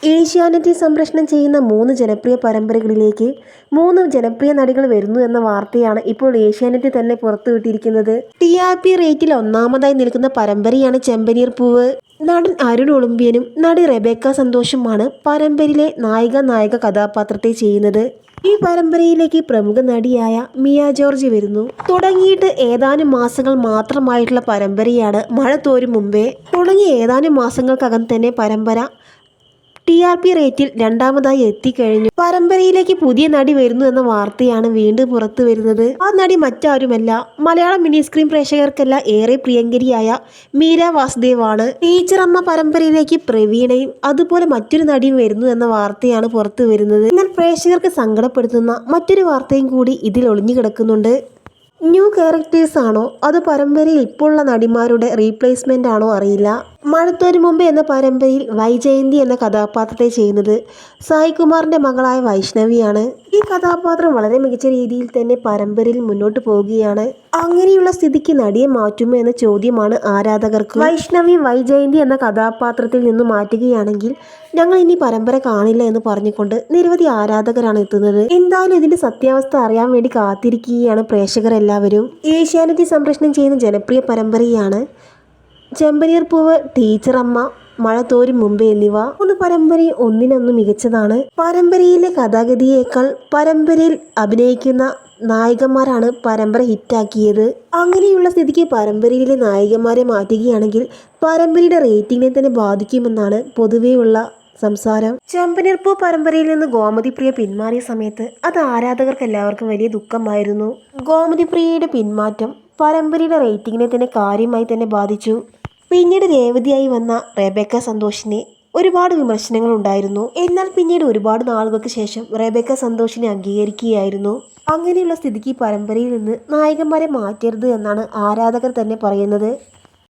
ഏഷ്യാനെറ്റിൽ സംപ്രേഷണം ചെയ്യുന്ന 3 ജനപ്രിയ പരമ്പരകളിലേക്ക് 3 ജനപ്രിയ നടികൾ വരുന്നു എന്ന വാർത്തയാണ് ഇപ്പോൾ ഏഷ്യാനെറ്റ് തന്നെ പുറത്തുവിട്ടിരിക്കുന്നത്. TRP റേറ്റിൽ ഒന്നാമതായി നിൽക്കുന്ന പരമ്പരയാണ് ചെമ്പനീർ പൂവ്. നടൻ അരുൺ ഒളിമ്പ്യനും നടി റെബേക്ക സന്തോഷുമാണ് പരമ്പരയിലെ നായിക കഥാപാത്രത്തെ ചെയ്യുന്നത്. ഈ പരമ്പരയിലേക്ക് പ്രമുഖ നടിയായ മിയ ജോർജ് വരുന്നു. തുടങ്ങിയിട്ട് ഏതാനും മാസങ്ങൾ മാത്രമായിട്ടുള്ള പരമ്പരയാണ് മഴ തോരും മുമ്പേ. തുടങ്ങിയ ഏതാനും മാസങ്ങൾക്കകം തന്നെ പരമ്പര TRP റേറ്റിൽ രണ്ടാമതായി എത്തിക്കഴിഞ്ഞു. പരമ്പരയിലേക്ക് പുതിയ നടി വരുന്നു എന്ന വാർത്തയാണ് വീണ്ടും പുറത്തു വരുന്നത്. ആ നടി മറ്റാരുമല്ല, മലയാളം മിനി സ്ക്രീൻ പ്രേക്ഷകർക്കെല്ലാം ഏറെ പ്രിയങ്കരിയായ മീര വാസുദേവ് ആണ്. ടീച്ചറമ്മ പരമ്പരയിലേക്ക് പ്രവീണയും അതുപോലെ മറ്റൊരു നടിയും വരുന്നു എന്ന വാർത്തയാണ് പുറത്തു വരുന്നത്. എന്നാൽ പ്രേക്ഷകർക്ക് സങ്കടപ്പെടുത്തുന്ന മറ്റൊരു വാർത്തയും കൂടി ഇതിൽ ഒളിഞ്ഞു കിടക്കുന്നുണ്ട്. ന്യൂ ക്യാരക്ടേഴ്സ് ആണോ അതോ പരമ്പരയിൽ ഇപ്പോഴുള്ള നടിമാരുടെ റീപ്ലേസ്മെന്റ് ആണോ അറിയില്ല. മഴത്തോരും മുമ്പ് എന്ന പരമ്പരയിൽ വൈജയന്തി എന്ന കഥാപാത്രത്തെ ചെയ്യുന്നത് സായികുമാറിന്റെ മകളായ വൈഷ്ണവിയാണ്. ഈ കഥാപാത്രം വളരെ മികച്ച രീതിയിൽ തന്നെ പരമ്പരയിൽ മുന്നോട്ട് പോവുകയാണ്. അങ്ങനെയുള്ള സ്ഥിതിക്ക് നടിയെ മാറ്റുമോ എന്ന ചോദ്യമാണ് ആരാധകർക്ക്. വൈഷ്ണവി വൈജയന്തി എന്ന കഥാപാത്രത്തിൽ നിന്നും മാറ്റുകയാണെങ്കിൽ ഞങ്ങൾ ഇനി പരമ്പര കാണില്ല എന്ന് പറഞ്ഞുകൊണ്ട് നിരവധി ആരാധകരാണ് എത്തുന്നത്. എന്തായാലും ഇതിന്റെ സത്യാവസ്ഥ അറിയാൻ വേണ്ടി കാത്തിരിക്കുകയാണ് പ്രേക്ഷകരെല്ലാവരും. ഏഷ്യാനെറ്റിൽ സംപ്രേഷണം ചെയ്യുന്ന ജനപ്രിയ പരമ്പരയാണ് ചെമ്പനീർ പൂവ്, ടീച്ചറമ്മ, മഴ തോരും മുമ്പേ എന്നിവ. പരമ്പരയും ഒന്നിനൊന്ന് മികച്ചതാണ്. പരമ്പരയിലെ കഥാഗതിയേക്കാൾ പരമ്പരയിൽ അഭിനയിക്കുന്ന നായികമാരാണ് പരമ്പര ഹിറ്റാക്കിയത്. അങ്ങനെയുള്ള സ്ഥിതിക്ക് പരമ്പരയിലെ നായികമാരെ മാറ്റുകയാണെങ്കിൽ പരമ്പരയുടെ റേറ്റിംഗിനെ തന്നെ ബാധിക്കുമെന്നാണ് പൊതുവെയുള്ള സംസാരം. ചെമ്പനീർ പൂ പരമ്പരയിൽ നിന്ന് ഗോമതി പ്രിയ പിന്മാറിയ സമയത്ത് അത് ആരാധകർക്ക് എല്ലാവർക്കും വലിയ ദുഃഖമായിരുന്നു. ഗോമതി പ്രിയയുടെ പിന്മാറ്റം പരമ്പരയുടെ റേറ്റിംഗിനെ തന്നെ കാര്യമായി തന്നെ ബാധിച്ചു. പിന്നീട് രേവതിയായി വന്ന റെബേക്ക സന്തോഷിനെ ഒരുപാട് വിമർശനങ്ങൾ ഉണ്ടായിരുന്നു. എന്നാൽ പിന്നീട് ഒരുപാട് നാളുകൾക്ക് ശേഷം റെബേക്ക സന്തോഷിനെ അംഗീകരിക്കുകയായിരുന്നു. അങ്ങനെയുള്ള സ്ഥിതിക്ക് പരമ്പരയിൽ നിന്ന് നായകന്മാരെ മാറ്റരുത് എന്നാണ് ആരാധകർ തന്നെ പറയുന്നത്.